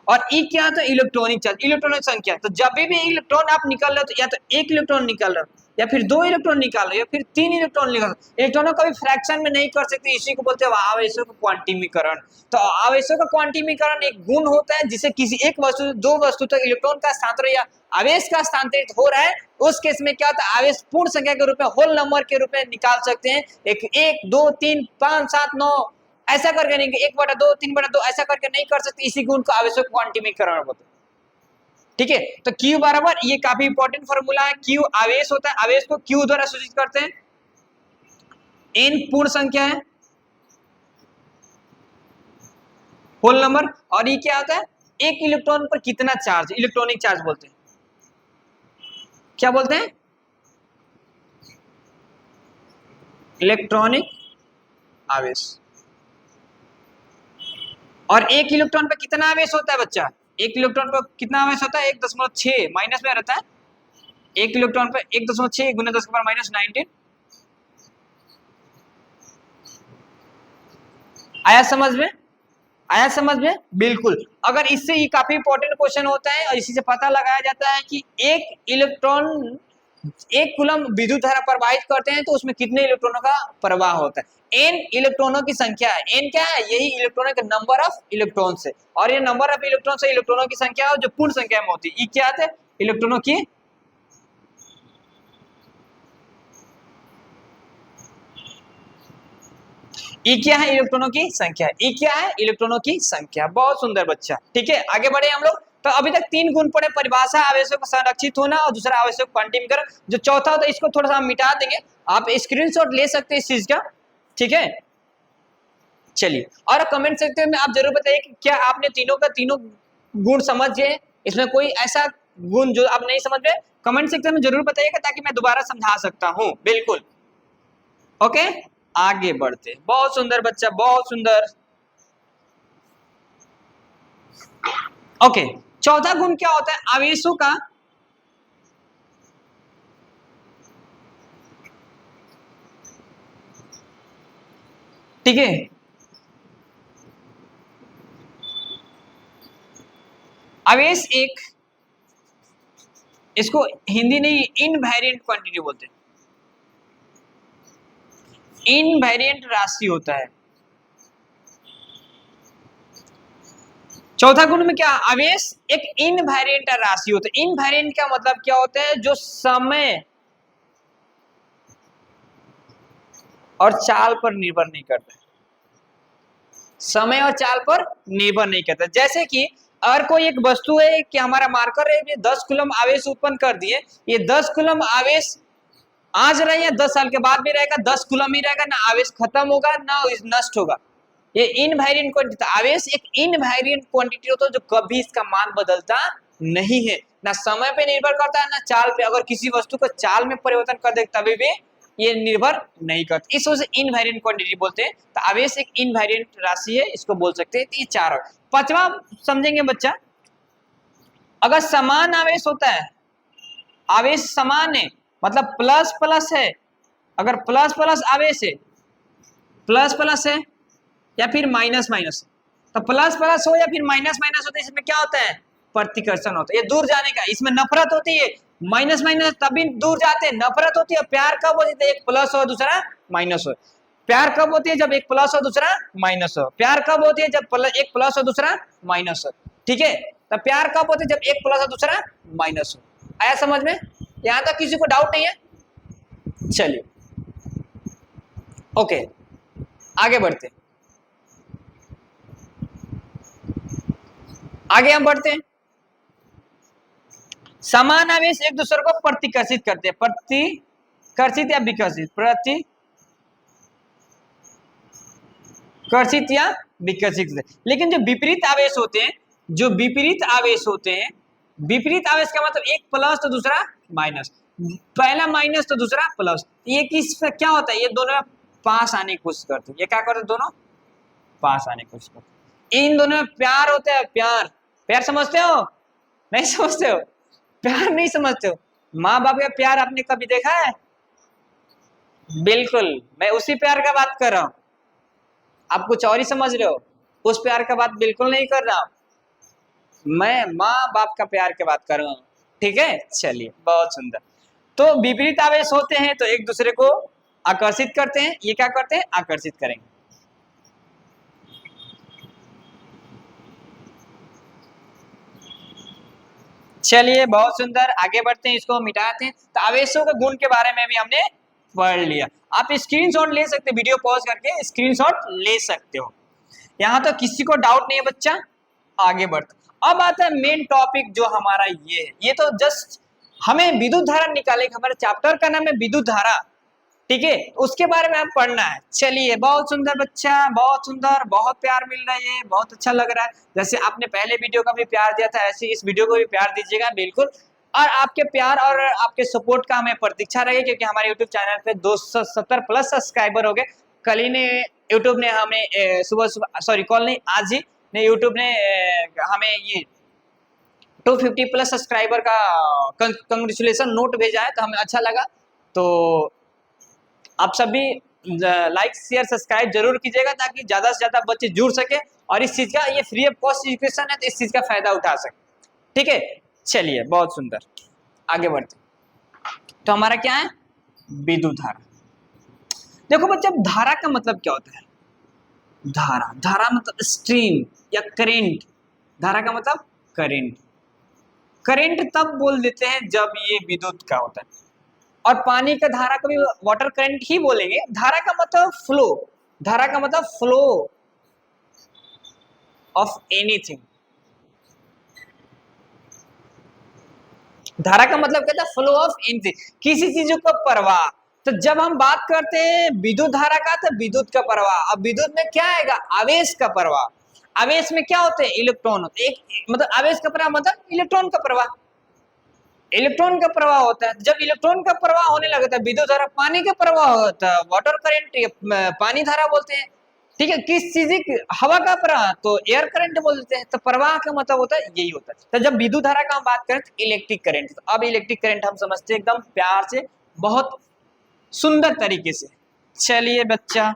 और ई क्या है तो इलेक्ट्रॉनिक चार्ज, इलेक्ट्रॉनिक संख्या। तो जब भी इलेक्ट्रॉन आप निकल रहे हो तो या तो 1 इलेक्ट्रॉन निकल रहा हो, या फिर 2 इलेक्ट्रॉन निकाल रहे हो, या फिर 3 इलेक्ट्रॉन निकाल रहे हो। इलेक्ट्रॉनों का भी फ्रैक्शन में नहीं कर सकते, इसी को बोलते हैं आवेशों का क्वांटिमीकरण। तो आवेशों का क्वांटिमीकरण एक गुण होता है जिसे किसी एक वस्तु से 2 वस्तु तक इलेक्ट्रॉन का स्थानांतरण या आवेश का स्थानांतरित हो रहा है, उस केस में क्या होता है आवेश पूर्ण संख्या के रूप में, होल नंबर के रूप में निकाल सकते हैं। 1 2 3 5 7 9 ऐसा करके नहीं, 1/2 3/2 ऐसा करके नहीं कर सकते, इसी गुण को आवेशों का क्वांटिमीकरण बोलते हैं। ठीक है, तो Q बराबर, ये काफी इंपॉर्टेंट फॉर्मूला है। Q आवेश होता है, आवेश को Q द्वारा सूचित करते हैं। N पूर्ण संख्या है, होल नंबर, और ये क्या होता है एक इलेक्ट्रॉन पर कितना चार्ज, इलेक्ट्रॉनिक चार्ज बोलते हैं। क्या बोलते हैं इलेक्ट्रॉनिक आवेश। और एक इलेक्ट्रॉन पर कितना आवेश होता है बच्चा, एक इलेक्ट्रॉन पर कितना आवेश होता है 1.6 माइनस में रहता है। एक इलेक्ट्रॉन पर 1.6 गुना 10⁻⁻⁹। आया समझ में, आया समझ में, बिल्कुल। अगर इससे ये काफी इंपॉर्टेंट क्वेश्चन होता है और इसी से पता लगाया जाता है कि एक इलेक्ट्रॉन 1 कूलम विद्युत धारा प्रवाहित करते हैं तो उसमें कितने इलेक्ट्रॉनों का प्रवाह होता है। n इलेक्ट्रॉनों की संख्या है, n क्या है, यही इलेक्ट्रॉनों का नंबर ऑफ इलेक्ट्रॉन है, और ये नंबर ऑफ इलेक्ट्रॉन से इलेक्ट्रॉनों की संख्या है जो पूर्ण संख्या में होती है। ये क्या है इलेक्ट्रॉनों की, ई क्या है इलेक्ट्रॉनों की संख्या, ई क्या है इलेक्ट्रॉनों की संख्या। बहुत सुंदर बच्चा, ठीक है। आगे बढ़े हम लोग। तो अभी तक 3 गुण पढ़े, परिभाषा, आवेशों का संरक्षित होना, और दूसरा आवेशों का क्वांटिमीकरण। जो चौथा होता है इसको थोड़ा सा हम मिटा देंगे, आप स्क्रीनशॉट ले सकते हैं इस चीज का, ठीक है। चलिए, और कमेंट सेक्शन में आप जरूर बताइए कि क्या आपने तीनों का तीनों गुण समझ गए, इसमें कोई ऐसा गुण जो आप नहीं समझ गए, कमेंट सेक्शन में जरूर बताइएगा ताकि मैं दोबारा समझा सकता हूँ। बिल्कुल, ओके। आगे बढ़ते, बहुत सुंदर बच्चा, बहुत सुंदर। ओके, चौथा गुण क्या होता है आवेशों का, ठीक है। आवेश एक, इसको हिंदी नहीं इनवेरिएंट क्वांटिटी बोलते हैं, इनवेरिएंट राशि होता है। चौथा गुण में क्या, आवेश एक इनवेरिएंट राशि होता है। इनवेरिएंट का मतलब क्या होता है, जो समय और चाल पर निर्भर नहीं करता, समय और चाल पर निर्भर नहीं करता। जैसे कि अगर कोई एक वस्तु है कि हमारा मार्कर है, ये 10 कूलम आवेश उत्पन्न कर दिए, ये 10 कूलम आवेश आज रहे या 10 साल के बाद भी रहेगा, 10 कूलम ही रहेगा, ना आवेश खत्म होगा ना नष्ट होगा। ये इनवेरिएंट क्वांटिटी, आवेश एक इनवेरिएंट क्वांटिटी होता है जो कभी इसका मान बदलता नहीं है, ना समय पे निर्भर करता है ना चाल पे। अगर किसी वस्तु को चाल में परिवर्तन कर दे तभी भी ये निर्भर नहीं करते, इस वजह से इनवेरिएंट क्वांटिटी बोलते हैं। तो आवेश एक इनवेरिएंट राशि है, इसको बोल सकते हैं। तो ये चार। पांचवा समझेंगे बच्चा, अगर समान आवेश होता है, आवेश समान है मतलब प्लस प्लस है, अगर प्लस प्लस आवेश है, प्लस प्लस है या फिर माइनस माइनस, तो प्लस प्लस हो या फिर माइनस माइनस होता है, इसमें क्या होता है, प्रतिकर्षण होता है, ये दूर जाने का। इसमें नफरत होती है, माइनस माइनस तभी दूर जाते हैं, नफरत होती है। प्यार कब होती है, एक प्लस हो दूसरा माइनस हो। प्यार कब होती है, जब एक प्लस हो दूसरा माइनस हो। प्यार कब होती है, जब एक प्लस हो दूसरा माइनस हो। ठीक है, तो प्यार कब होती है, जब एक प्लस हो दूसरा माइनस हो। आया समझ में? यहां तक किसी को डाउट नहीं है? चलिए ओके, आगे बढ़ते हैं। आगे हम बढ़ते हैं। समान आवेश एक दूसरे को प्रतिकर्षित करते हैं, प्रतिकर्षित या विकर्षित, प्रतिकर्षित या विकर्षित। लेकिन जो विपरीत आवेश होते हैं, जो विपरीत आवेश होते हैं, विपरीत आवेश का मतलब एक प्लस तो दूसरा माइनस, पहला माइनस तो दूसरा प्लस, ये किस क्या होता है, ये दोनों पास आने की कोशिश करते हैं। ये क्या करते हैं, दोनों पास आने की कोशिश करते हैं। इन दोनों में प्यार होता है, प्यार। प्यार समझते हो? नहीं समझते हो? प्यार नहीं समझते हो? माँ बाप का प्यार आपने कभी देखा है? बिल्कुल, मैं उसी प्यार का बात कर रहा हूँ। आप कुछ और ही समझ रहे हो, उस प्यार का बात बिल्कुल नहीं कर रहा हूँ। मैं माँ बाप का प्यार की बात कर रहा हूँ। ठीक है, चलिए बहुत सुंदर। तो विपरीत आवेश होते हैं तो एक दूसरे को आकर्षित करते हैं। ये क्या करते हैं, आकर्षित करेंगे। चलिए बहुत सुंदर, आगे बढ़ते हैं, इसको मिटाते हैं। तो आवेशों के गुण के बारे में भी हमने पढ़ लिया। आप स्क्रीनशॉट ले सकते, वीडियो पॉज करके स्क्रीनशॉट ले सकते हो। यहाँ तो किसी को डाउट नहीं है बच्चा? आगे बढ़ते, अब आता है मेन टॉपिक जो हमारा ये है। ये तो जस्ट हमें विद्युत धारा निकाले, हमारे चैप्टर का नाम है विद्युत धारा। ठीक है, उसके बारे में हम पढ़ना है। चलिए बहुत सुंदर बच्चा, बहुत सुंदर, बहुत प्यार मिल रहा है, बहुत अच्छा लग रहा है। जैसे आपने पहले वीडियो का भी प्यार दिया था, ऐसे इस वीडियो को भी प्यार दीजिएगा बिल्कुल। और आपके प्यार और आपके सपोर्ट का हमें प्रतीक्षा रहेगी, क्योंकि हमारे यूट्यूब चैनल पे 270 प्लस सब्सक्राइबर हो गए। कल ही ने यूट्यूब ने हमें सुबह सुबह, सॉरी कॉल नहीं, आज ही ने यूट्यूब ने हमें ये 250 प्लस सब्सक्राइबर का कंग्रेचुलेशन नोट भेजा है, तो हमें अच्छा लगा। तो आप सभी लाइक शेयर सब्सक्राइब जरूर कीजिएगा, ताकि ज्यादा से ज्यादा बच्चे जुड़ सके और इस चीज का, ये फ्री ऑफ कॉस्ट एजुकेशन है, तो इस चीज का फायदा उठा सके। ठीक है, चलिए बहुत सुंदर, आगे बढ़ते। तो हमारा क्या है, विद्युत धारा। देखो बच्चा, धारा का मतलब क्या होता है? धारा, धारा मतलब स्ट्रीम या करेंट। धारा का मतलब करेंट। करेंट तब बोल देते हैं जब ये विद्युत का होता है। और पानी का धारा को भी वाटर करंट ही बोलेंगे। धारा का मतलब फ्लो, धारा का मतलब फ्लो ऑफ एनीथिंग। धारा का मतलब कहता है फ्लो ऑफ एनीथिंग, किसी चीजों का प्रवाह। तो जब हम बात करते हैं विद्युत धारा का, तो विद्युत का प्रवाह। अब विद्युत में क्या आएगा, आवेश का प्रवाह। आवेश में क्या होते हैं, इलेक्ट्रॉन होते हैं। एक मतलब आवेश का प्रवाह मतलब इलेक्ट्रॉन का प्रवाह, इलेक्ट्रॉन का प्रवाह होता है। जब इलेक्ट्रॉन का प्रवाह होने लगता है, विद्युत धारा। पानी का प्रवाह होता है, वाटर करंट, पानी धारा बोलते हैं। ठीक है, किस चीज की, हवा का प्रवाह तो एयर करंट बोलते हैं। तो प्रवाह का मतलब होता है यही होता है। तो जब विद्युत धारा का हम बात करें तो इलेक्ट्रिक करंट। तो अब इलेक्ट्रिक करंट हम समझते हैं एकदम प्यार से, बहुत सुंदर तरीके से। चलिए बच्चा,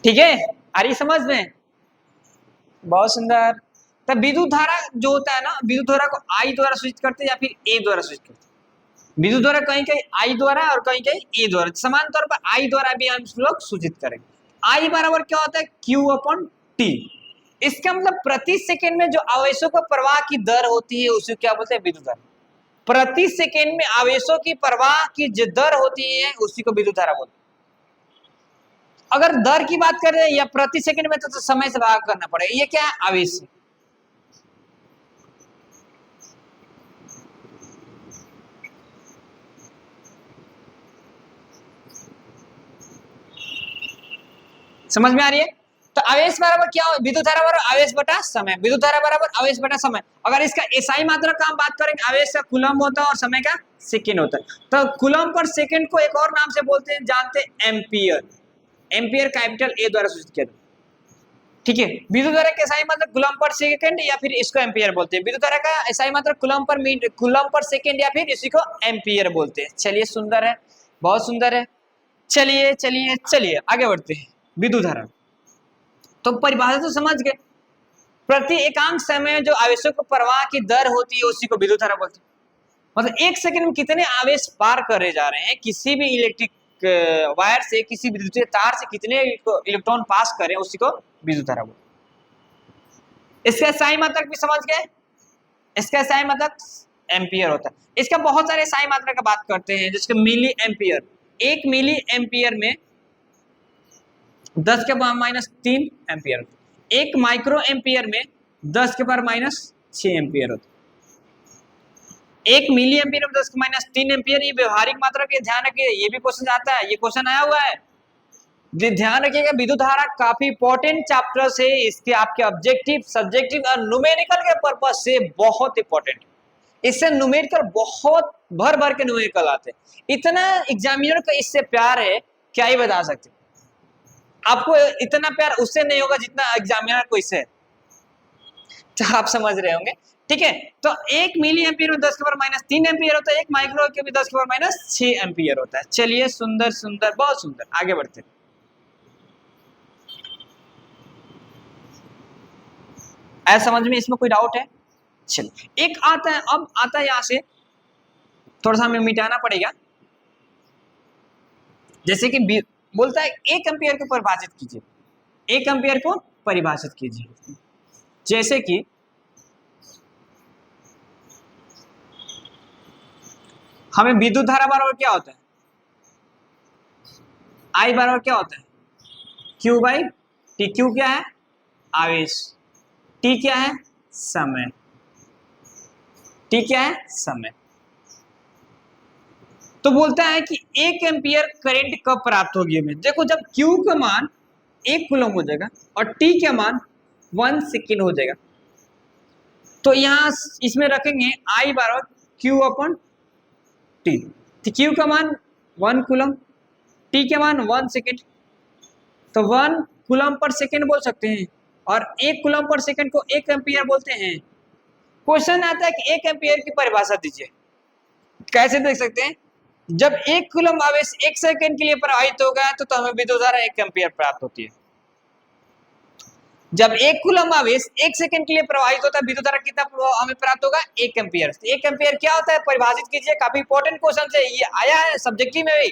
ठीक है, आ रही समझ में? बहुत सुंदर। तब विद्युत धारा जो होता है ना, विद्युत धारा को आई द्वारा सूचित करते हैं या फिर ए द्वारा सूचित करते हैं। विद्युत धारा कहीं कहीं आई द्वारा और कहीं कहीं ए द्वारा। समान तौर पर आई द्वारा भी हम लोग सूचित करेंगे। आई बराबर क्या होता है, क्यू अपॉन टी। इसका मतलब प्रति सेकेंड में जो आवेशों का प्रवाह की दर होती है उसे क्या बोलते हैं, विद्युत धारा। प्रति सेकेंड में आवेशों की प्रवाह की जो दर होती है उसी को विद्युत धारा बोलते हैं। अगर दर की बात करें या प्रति सेकंड में, तो समय से भाग करना पड़ेगा। ये क्या है, आवेश। समझ में आ रही है? तो आवेश बराबर क्या हो, विद्युत धारा बराबर आवेश बटा समय, विद्युत धारा बराबर आवेश बटा समय। अगर इसका एसआई मात्रा का हम बात करेंगे, आवेश का कूलम होता है और समय का सेकेंड होता है। तो कूलम पर सेकेंड को एक और नाम से बोलते हैं, जानते हैं, एम्पियर। एम्पियर कैपिटल ए द्वारा सूचित किया, ठीक है। विद्युत धारा का एसआई मात्रा कूलम पर सेकेंड या फिर इसको एम्पियर बोलते हैं। विद्युत धारा का एसआई मात्रा कूलम पर सेकेंड या फिर इसी को एम्पियर बोलते हैं। चलिए सुंदर है, बहुत सुंदर है। चलिए चलिए चलिए आगे बढ़ते हैं। विद्युत धारा तो परिभाषा तो समझ गए, प्रति एकांक समय जो आवेशों को प्रवाह की दर होती है उसी को विद्युत धारा बोलते हैं। मतलब एक सेकंड में कितने आवेश पार करे जा रहे हैं, किसी भी इलेक्ट्रिक वायर से, किसी विद्युतीय तार से कितने इलेक्ट्रॉन पास करें उसी को विद्युत धारा बोलते हैं। इसका एसआई मात्रक भी समझ गए, इसका एसआई मात्रक एम्पियर होता है। इसका बहुत सारे एसआई मात्रा का बात करते हैं, जिसके मिली एम्पियर, 1 मिली एम्पियर में 10 के power minus 3 ampere, 1 micro ampere में 10 के पावर माइनस 6 एम्पियर होता है। 1 मिली एम्पियर में 10 के माइनस 3 एम्पियर, ये व्यवहारिक मात्रा के ध्यान रखिए, ये भी क्वेश्चन आता है, ये क्वेश्चन आया हुआ है, ध्यान रखिएगा। विद्युत धारा काफी इंपॉर्टेंट चैप्टर से, इसके आपके ऑब्जेक्टिव, सब्जेक्टिव और न्यूमेरिकल के पर्पज से बहुत इंपॉर्टेंट। इससे न्यूमेरिकल बहुत भर भर के न्यूमेरिकल आते हैं। इतना एग्जामिनर का इससे प्यार है, क्या ही बता सकते। आपको इतना प्यार उससे नहीं होगा जितना एग्जामिनर को इससे, तो आप समझ रहे होंगे, ठीक है। तो 1 मिली एम्पियर में 10 के पावर माइनस 3 एम्पियर होता है, 1 माइक्रो के भी 10 के पावर माइनस 6 एम्पियर होता है। चलिए सुंदर सुंदर, बहुत सुंदर, आगे बढ़ते हैं। ऐसा समझ में, इसमें कोई डाउट है? चलिए एक आता है, अब आता है यहां से थोड़ा सा हमें मिटाना पड़ेगा। जैसे कि बोलता है 1 एम्पियर को परिभाषित कीजिए, 1 एम्पियर को परिभाषित कीजिए। जैसे कि हमें विद्युत धारा बराबर क्या होता है, आई बराबर क्या होता है, क्यू बाई टी। क्यू क्या है, आवेश, टी क्या है, समय, टी क्या है, समय। तो बोलता है कि 1 एम्पियर करंट कब प्राप्त होगी हमें, देखो जब Q का मान 1 कूलम हो जाएगा और T का मान 1 सेकेंड हो जाएगा, तो यहां इसमें रखेंगे I बराबर Q अपन T। तो Q का मान 1 कूलम, T का मान 1 सेकेंड, तो 1 कूलम पर सेकेंड बोल सकते हैं, और 1 कूलम पर सेकेंड को 1 एम्पियर बोलते हैं। क्वेश्चन आता है कि 1 एम्पियर की परिभाषा दीजिए। कैसे देख सकते हैं, जब 1 कूलम आवेश 1 सेकंड के लिए प्रवाहित होगा तो हमें विद्युत धारा 1 एम्पियर प्राप्त होती है। जब 1 कूलम आवेश 1 सेकंड के लिए प्रवाहित होता है, विद्युत धारा कितना हमें प्राप्त होगा, 1 एम्पियर। 1 एम्पियर क्या होता है, परिभाषित कीजिए। काफी इंपॉर्टेंट क्वेश्चन है, ये आया है सब्जेक्टिव में भी,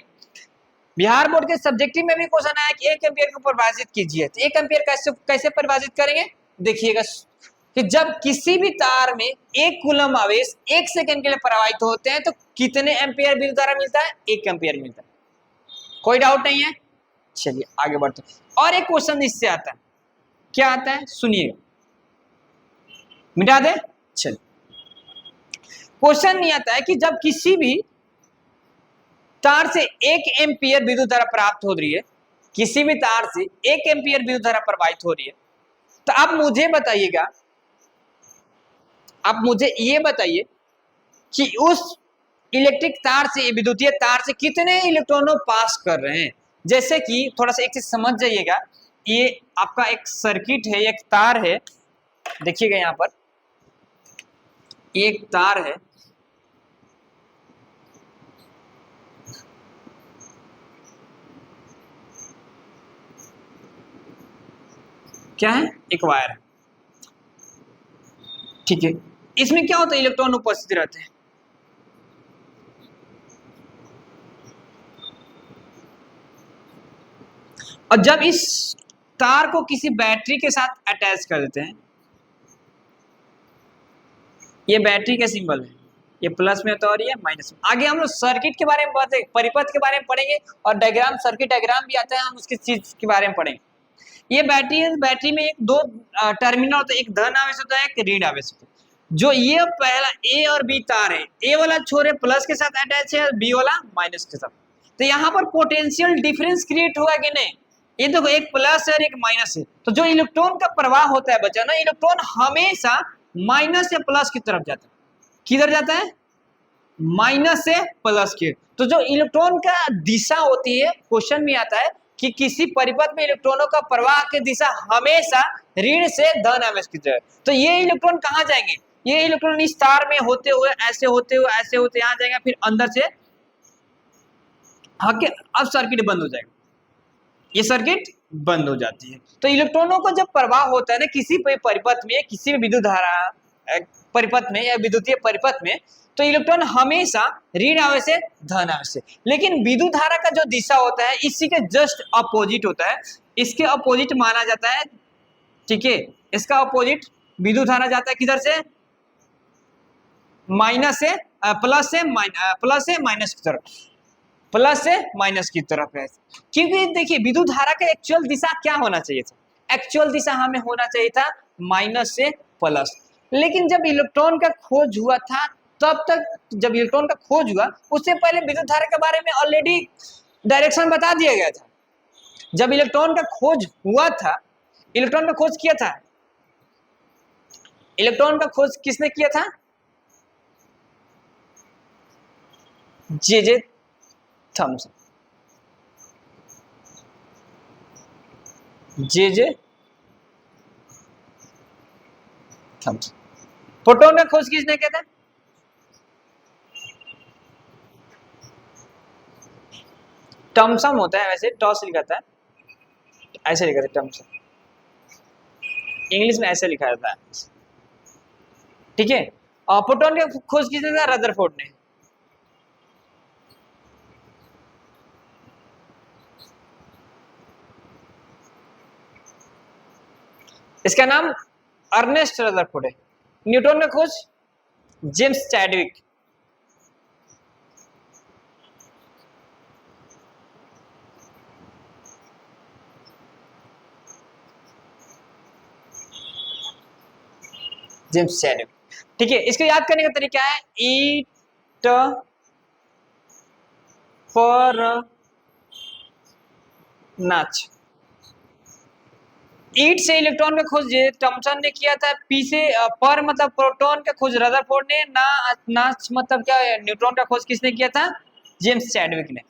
बिहार बोर्ड के सब्जेक्टिव में भी क्वेश्चन आया कि 1 एम्पियर को परिभाषित कीजिए। तो 1 एम्पियर कैसे परिभाषित करेंगे, देखिएगा कि जब किसी भी तार में 1 कूलम आवेश 1 सेकंड के लिए प्रवाहित होते हैं तो कितने एम्पियर विद्युत धारा मिलता है, 1 एम्पियर मिलता है। कोई डाउट नहीं है, चलिए आगे बढ़ते हैं। और एक क्वेश्चन इससे आता है, क्या आता है सुनिएगा, मिटा दे। चलिए क्वेश्चन नहीं आता है कि जब किसी भी तार से 1 एम्पियर विद्युत धारा प्राप्त हो रही है, किसी भी तार से 1 एम्पियर विद्युत धारा प्रवाहित हो रही है, तो आप मुझे बताइएगा, आप मुझे ये बताइए कि उस इलेक्ट्रिक तार से, विद्युतीय तार से कितने इलेक्ट्रॉनों पास कर रहे हैं। जैसे कि थोड़ा सा एक चीज समझ जाइएगा, ये आपका एक सर्किट है, एक तार है, देखिएगा यहां पर एक तार है, क्या है, एक वायर है, ठीक है। इसमें क्या होता है, इलेक्ट्रॉन उपस्थित रहते हैं। और जब इस तार को किसी बैटरी के साथ अटैच कर देते हैं, ये बैटरी का सिंबल है, ये प्लस में होता है और ये माइनस में। आगे हम लोग सर्किट के बारे में बात, परिपथ के बारे में पढ़ेंगे, और डायग्राम, सर्किट डायग्राम भी आता है, हम उसकी चीज के बारे में पढ़ेंगे। ये बैटरी है, बैटरी में एक दो टर्मिनल होता है, एक धन आवेश होता है, एक ऋण आवेश होता है। जो ये पहला ए और बी तार है, ए वाला छोरे प्लस के साथ अटैच है, बी वाला माइनस के साथ। तो यहाँ पर पोटेंशियल डिफरेंस क्रिएट हुआ कि नहीं, ये देखो एक प्लस है और एक माइनस है, तो जो इलेक्ट्रॉन का प्रवाह होता है बच्चा ना, इलेक्ट्रॉन हमेशा माइनस से प्लस की तरफ जाता है। किधर जाता है? माइनस से प्लस की। तो जो इलेक्ट्रॉन का दिशा होती है, क्वेश्चन में आता है कि किसी परिपथ में इलेक्ट्रॉनों का प्रवाह की दिशा हमेशा ऋण से धन आवेश की तरफ। तो ये इलेक्ट्रॉन कहाँ जाएंगे? ये इलेक्ट्रॉन इस तार में होते हुए ऐसे होते हुए ऐसे होते यहाँ जाएंगे, फिर अंदर से आके अब सर्किट बंद हो जाएगा, ये सर्किट बंद हो जाती है। तो इलेक्ट्रॉनों का जब प्रवाह होता है ना किसी भी परिपथ में, किसी भी विद्युत धारा परिपथ में या विद्युतीय परिपथ में, तो इलेक्ट्रॉन हमेशा ऋण आवेश से धन आवेश से। लेकिन विद्युत धारा का जो दिशा होता है इसी के जस्ट अपोजिट होता है, इसके अपोजिट माना जाता है, ठीक है। इसका अपोजिट विद्युत धारा जाता है किधर से? माइनस से प्लस से माइनस की तरफ, प्लस से माइनस की तरफ है। क्योंकि देखिए विद्युत धारा का एक्चुअल दिशा क्या होना चाहिए था? एक्चुअल दिशा हमें होना चाहिए था माइनस से प्लस। लेकिन जब इलेक्ट्रॉन का खोज हुआ था, तब तक जब इलेक्ट्रॉन का खोज हुआ उससे पहले विद्युत धारा के बारे में ऑलरेडी डायरेक्शन बता दिया गया था। जब इलेक्ट्रॉन का खोज हुआ था, इलेक्ट्रॉन का खोज किया था, इलेक्ट्रॉन का खोज किसने किया था? J Thomson, J Thomson. Proton का खोज किसने किया था? टॉमसन होता है, वैसे टॉस लिखा था, ऐसे लिखा था टॉमसन, इंग्लिश में ऐसे लिखा जाता है, ठीक है। और प्रोटॉन का खोज किसने था? रदरफोर्ड ने। इसका नाम अर्नेस्ट रदरफोर्ड है। न्यूटन का खोज जेम्स चैडविक। जेम्स चैडविक, ठीक है। इसको याद करने का तरीका है ईट फॉर नाच। ईट से इलेक्ट्रॉन का खोज थॉमसन ने किया था, पी से पर मतलब प्रोटॉन का खोज रदरफोर्ड ने, नाच मतलब क्या है, न्यूट्रॉन का खोज किसने किया था? जेम्स चैडविक ने।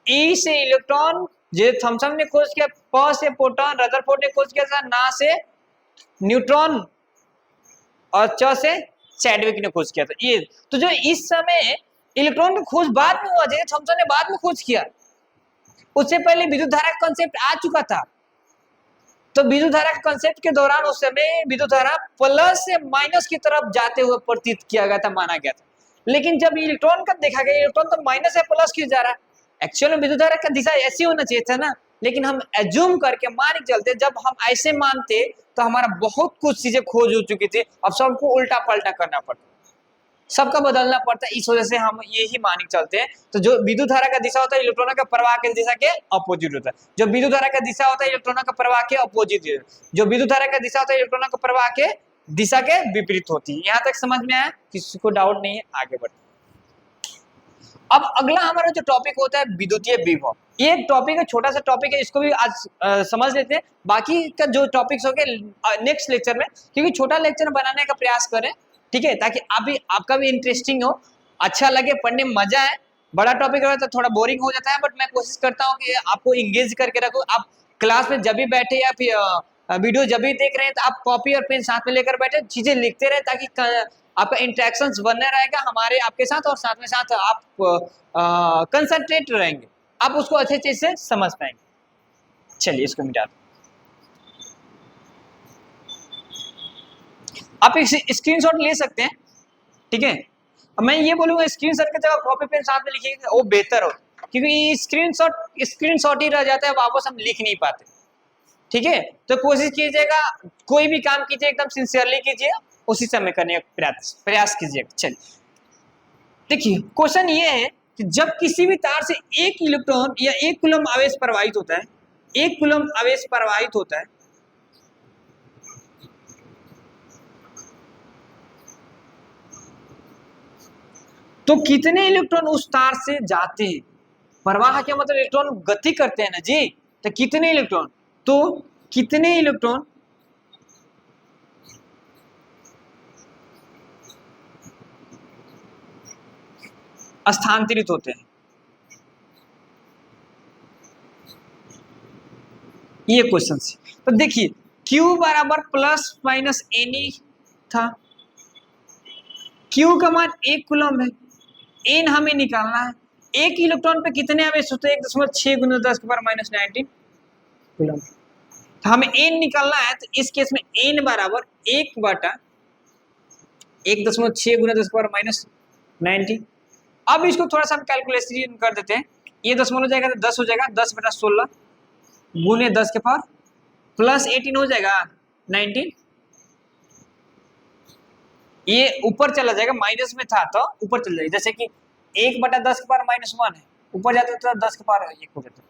ई से इलेक्ट्रॉन जे थॉमसन ने खोज किया, प से प्रोटॉन रदरफोर्ड ने खोज किया था, ना से न्यूट्रॉन और च से चैडविक ने खोज किया था। ये तो जो इस समय इलेक्ट्रॉन का खोज बाद में हुआ, जैसे थॉमसन ने बाद में खोज किया, उससे पहले विद्युत धारा का कॉन्सेप्ट आ चुका था। तो विद्युत धारा के कॉन्सेप्ट के दौरान उस समय विद्युत धारा प्लस से माइनस की तरफ जाते हुए प्रतीत किया गया था, माना गया था। लेकिन जब इलेक्ट्रॉन का देखा गया, इलेक्ट्रॉन तो माइनस से प्लस क्यों जा रहा है? एक्चुअल में विद्युत धारा का दिशा ऐसी होना चाहिए था ना, लेकिन हम एज्यूम करके मान के चलते, जब हम ऐसे मानते तो हमारा बहुत कुछ चीजें खोज हो चुकी थी, अब सबको उल्टा पलटा करना पड़ता, सबका बदलना पड़ता है। इस वजह से हम ये ही मान के चलते हैं। तो जो विद्युत धारा का दिशा होता है इलेक्ट्रॉनों का प्रवाह की दिशा के अपोजिट होता है, जो विद्युत धारा का दिशा होता है इलेक्ट्रॉनों का प्रवाह के अपोजिट, जो विद्युत धारा का दिशा होता है इलेक्ट्रॉनों का प्रवाह के दिशा के विपरीत होती है। यहाँ तक समझ में आया? किसी को डाउट नहीं है? आगे बढ़ते। अब अगला हमारा जो टॉपिक होता है विद्युतीय विभव। ये एक टॉपिक है, छोटा सा टॉपिक है, इसको भी आज समझ लेते हैं। बाकी का जो टॉपिक्स हो गए नेक्स्ट लेक्चर में, क्योंकि छोटा लेक्चर बनाने का प्रयास करें, ठीक है, ताकि आपका भी इंटरेस्टिंग हो, अच्छा लगे, पढ़ने में मजा आए। बड़ा टॉपिक हो तो थोड़ा बोरिंग हो जाता है, बट मैं कोशिश करता हूँ कि आपको इंगेज करके रखूँ। आप क्लास में जब भी बैठे या फिर वीडियो जब भी देख रहे हैं, तो आप कॉपी और पेन साथ में लेकर बैठे, चीजें लिखते रहे, ताकि आपका इंटरेक्शन बना रहेगा हमारे आपके साथ, और साथ में साथ आप कंसंट्रेट रहेंगे, आप उसको अच्छे चीज से समझ पाएंगे। चलिए इसको मिटा दो। आप एक स्क्रीनशॉट ले सकते हैं, ठीक है। मैं ये बोलूंगा स्क्रीनशॉट की जगह कॉपी पेन साथ में लिखिएगा, वो बेहतर हो, क्योंकि स्क्रीनशॉट ही रह जाता है, वापस हम लिख नहीं पाते, ठीक है। तो कोशिश कीजिएगा, कोई भी काम कीजिए एकदम सिंसियरली कीजिए, उसी समय करने का प्रयास कीजिएगा। चलिए देखिए, क्वेश्चन ये है कि जब किसी भी तार से एक इलेक्ट्रॉन या एक कूलम आवेश प्रवाहित होता है, एक कूलम आवेश प्रवाहित होता है, तो कितने इलेक्ट्रॉन उस तार से जाते हैं? प्रवाह क्या मतलब इलेक्ट्रॉन गति करते हैं ना जी, तो कितने इलेक्ट्रॉन, तो कितने इलेक्ट्रॉन स्थानांतरित होते हैं, ये क्वेश्चन है। तो देखिए Q बराबर प्लस माइनस एन था, Q का मान 1 कूलम है, एन हमें निकालना है, एक इलेक्ट्रॉन पे कितने आवेश होते हैं, 1.6 गुना 10 के पावर माइनस 19 कूलम। तो हमें एन निकालना है, तो इस केस में एन बराबर 1 बटा 1.6 गुना 10 के पावर माइनस 19। अब इसको थोड़ा सा हम कैलकुलेशन कर देते हैं, ये दशमलव हो जाएगा तो 10 हो जाएगा, 10 बटा 16 गुने 10 के पावर प्लस 18 हो जाएगा 19, ये ऊपर चला जाएगा, माइनस में था तो ऊपर चल जाएगा, जैसे कि 1 बटा 10 के पावर माइनस 1 है, ऊपर जाता है तो 10 के पावर 1 हो जाता है,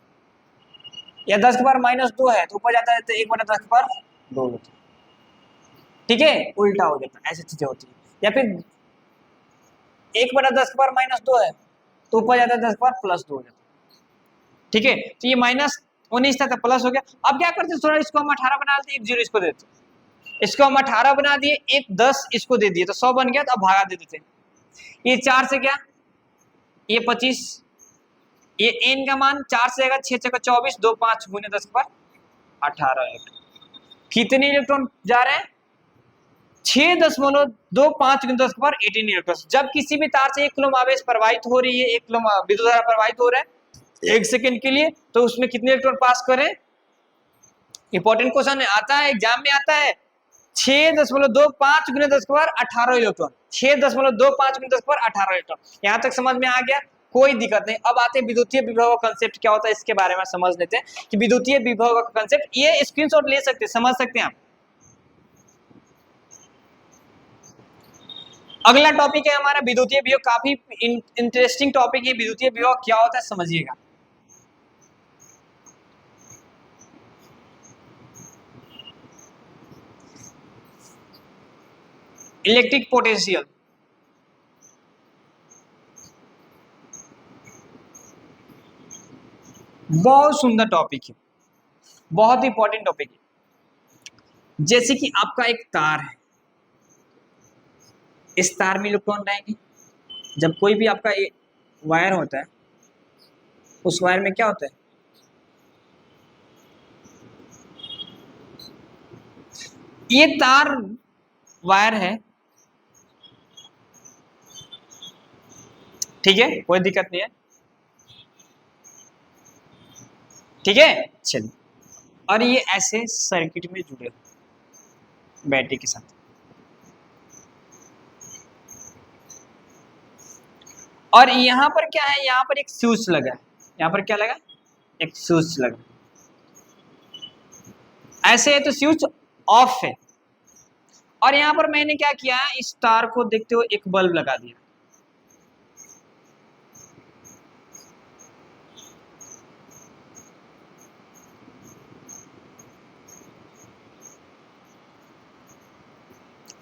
या 10 के पावर माइनस 2 है तो ऊपर जाता है तो 1 बटा 10 के पावर 2 होता है, ठीक है, उल्टा हो जाता है, ऐसी चीजें होती है। या फिर 1 बटा 10 के पावर माइनस 2 है तो ऊपर जाता है 10 के पावर प्लस 2 हो जाता है, ठीक है। तो ये माइनस 19 था तो प्लस हो गया। अब क्या करते हैं, थोड़ा इसको हम 18 बना देते, 1 0 इसको देते, इसको हम 18 बना दिए, 1 10 इसको दे दिए तो 100 बन गया, तो अब भागा दे देते, ये 4 से क्या, ये 25, ये n का मान 4 से आएगा, 6 6 24, 2 5 गुने 10 पर 18 इलेक्ट्रॉन। कितने इलेक्ट्रॉन जा रहे हैं, 6.25 गुने 10 पर 18 इलेक्ट्रॉन। जब किसी भी तार से 1 कूलम आवेश प्रवाहित हो रही है, 1 कूलम विद्युत धारा प्रवाहित हो रहा है 1 सेकंड के लिए, तो उसमें कितने इलेक्ट्रॉन पास करें, इंपॉर्टेंट क्वेश्चन है, आता है एग्जाम में आता है, 6.25 गुने 10 पर 18 इलेक्ट्रॉन, 6.25 गुने 10 पर 18 इलेक्ट्रॉन। यहां तक समझ में आ गया, कोई दिक्कत नहीं। अब आते हैं विद्युतीय विभव का कंसेप्ट क्या होता है, इसके बारे में समझ लेते हैं कि विद्युतीय विभव का कंसेप्ट, ये स्क्रीनशॉट ले सकते हैं, समझ सकते हैं आप। अगला टॉपिक है हमारा विद्युतीय विभव, काफी इंटरेस्टिंग टॉपिक है, विद्युतीय विभव क्या होता है समझिएगा। इलेक्ट्रिक पोटेंशियल, बहुत सुंदर टॉपिक है, बहुत इंपॉर्टेंट टॉपिक है। जैसे कि आपका एक तार है, इस तार में इलेक्ट्रॉन रहेंगे, जब कोई भी आपका वायर होता है, उस वायर में क्या होता है, ये तार वायर है, ठीक है, कोई दिक्कत नहीं है, ठीक है, चलिए। और ये ऐसे सर्किट में जुड़े बैटरी के साथ, और यहां पर क्या है, यहां पर एक स्विच लगा है, यहां पर क्या लगा, एक स्विच लगा, ऐसे है तो स्विच ऑफ है, और यहां पर मैंने क्या किया, इस तार को देखते हुए एक बल्ब लगा दिया,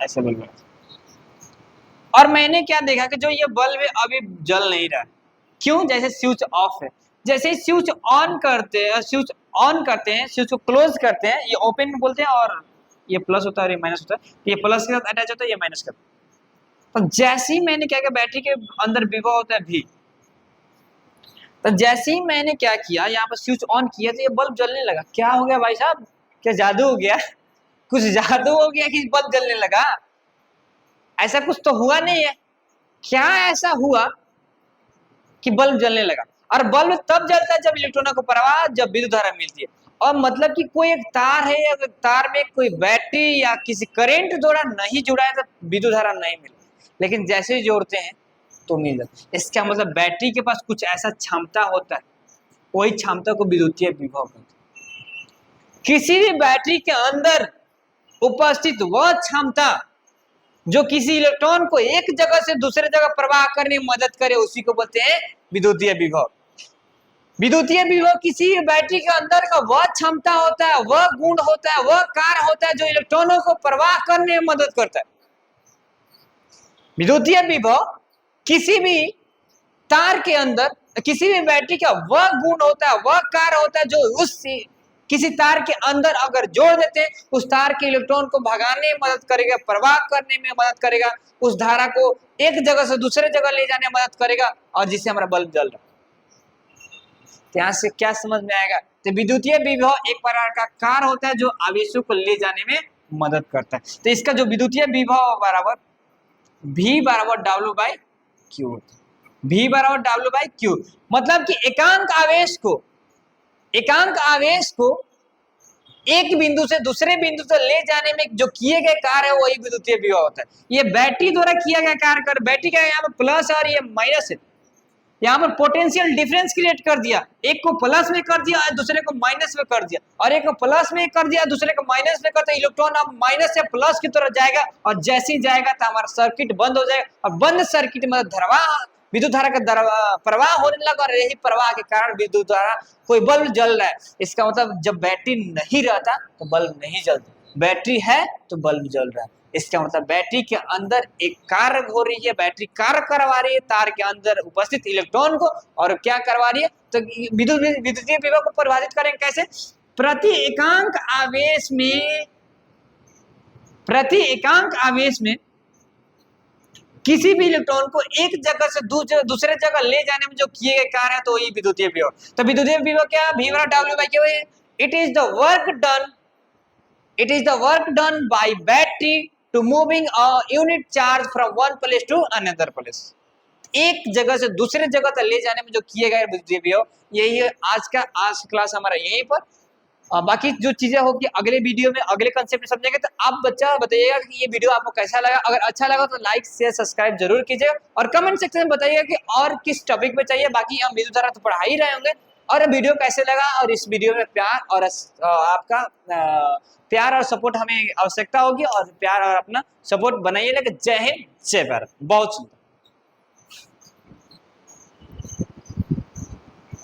ऐसे बल्ब लगा। और मैंने क्या देखा कि जो ये बल्ब है अभी जल नहीं रहा, क्यों, जैसे स्विच ऑफ है। जैसे ही स्विच ऑन करते हैं, स्विच ऑन करते हैं, स्विच को क्लोज करते हैं, ये ओपन बोलते हैं, और ये प्लस होता है और ये माइनस होता है, ये प्लस के साथ अटैच होता है, ये माइनस का। तो जैसे ही मैंने क्या किया, बैटरी के अंदर विभव होता है भी, तो जैसे ही मैंने क्या किया, यहाँ पर स्विच ऑन किया तो ये बल्ब जलने लगा। क्या हो गया भाई साहब, क्या जादू हो गया, कुछ जादू हो गया कि बल्ब जलने लगा, ऐसा कुछ तो हुआ नहीं है। क्या ऐसा हुआ कि बल्ब जलने लगा, और बल्ब तब जलता है जब इलेक्ट्रॉनों को प्रवाह, जब विद्युत धारा मिलती है। और मतलब कि कोई एक तार है, अगर तार में कोई बैटरी या किसी करंट द्वारा नहीं जुड़ा है तो विद्युत धारा नहीं मिल, लेकिन जैसे ही जोड़ते हैं तो मिल जाता है। इसका मतलब बैटरी के पास कुछ ऐसा क्षमता होता है, वही क्षमता को विद्युतीय विभव कहते हैं। किसी भी बैटरी के अंदर उपस्थित वह क्षमता जो किसी इलेक्ट्रॉन को एक जगह से दूसरे जगह प्रवाह करने में मदद करे, उसी को बोलते हैं विद्युतीय विभव। विद्युतीय विभव किसी बैटरी के अंदर का वह क्षमता होता है, वह गुण होता है, वह कार्य होता है जो इलेक्ट्रॉनों को प्रवाह करने में मदद करता है। विद्युतीय विभव किसी भी तार के अंदर किसी भी बैटरी का वह गुण होता है, वह कार्य होता है जो उस किसी तार के अंदर अगर जोड़ देते हैं, उस तार के इलेक्ट्रॉन को भगाने में मदद करेगा, प्रवाह करने में मदद करेगा, उस धारा को एक जगह से दूसरे जगह ले जाने में मदद करेगा, और जिससे हमारा बल्ब जल रहा है। यहाँ से क्या समझ में आएगा? तो विद्युतीय विभव एक प्रकार का कार्य होता है जो आवेशों को ले जाने में मदद करता है। तो इसका जो विद्युतीय विभव बराबर V बराबर W/Q, V बराबर W/Q, मतलब कि एकांक आवेश को एक बिंदु से दूसरे बिंदु से ले जाने में जो किए गए कार्य है वही विद्युतीय विभव होता है। ये बैटरी द्वारा किया गया कार्य कर, बैटरी का यहाँ पर प्लस और ये माइनस है, यहाँ पर पोटेंशियल डिफरेंस क्रिएट कर दिया, एक को प्लस में कर दिया और दूसरे को माइनस में कर दिया, और एक को प्लस में कर दिया दूसरे को माइनस में कर दिया। इलेक्ट्रॉन अब माइनस से प्लस की तरफ जाएगा, और जैसे ही जाएगा तो हमारा सर्किट बंद हो जाएगा, और बंद सर्किट में विद्युत धारा का प्रवाह होने लगा, और यही प्रवाह के कारण विद्युत धारा कोई बल्ब जल रहा है। इसका मतलब जब बैटरी नहीं रहता तो बल्ब नहीं जलता, बैटरी है तो बल्ब जल रहा है। इसका मतलब बैटरी के अंदर एक कार्य हो रही है, बैटरी कार्य करवा रही है तार के अंदर उपस्थित इलेक्ट्रॉन को, और क्या करवा रही है? तो विद्युतीय विभव को परिभाषित करेंगे कैसे? प्रति एकांक आवेश में किसी भी इलेक्ट्रॉन को एक जगह से दूसरे जगह ले जाने में जो किए गए कार्य है तो ये विद्युतीय विभव। तो विद्युतीय विभव क्या है? V बराबर W/Q है। It is the work done by battery to moving a unit charge from one place to another place. एक जगह से दूसरे जगह तक ले जाने में जो किए गए विद्युतीय विभव, यही है आज क्लास हमारा यहीं पर। बाकी जो चीजें होगी अगले वीडियो में अगले कंसेप्ट में समझेंगे। तो आप बच्चा बताइएगा कि ये वीडियो आपको कैसा लगा। अगर अच्छा लगा तो लाइक शेयर सब्सक्राइब जरूर कीजिएगा, और कमेंट सेक्शन में बताइएगा कि और किस टॉपिक पे चाहिए। बाकी हम विद्युत धारा तो पढ़ा ही रहे होंगे। और वीडियो कैसे लगा, और इस वीडियो में प्यार और आपका प्यार और सपोर्ट हमें आवश्यकता होगी, और प्यार और अपना सपोर्ट बनाइए। जय हिंद, जय भारत। बहुत सुंदर।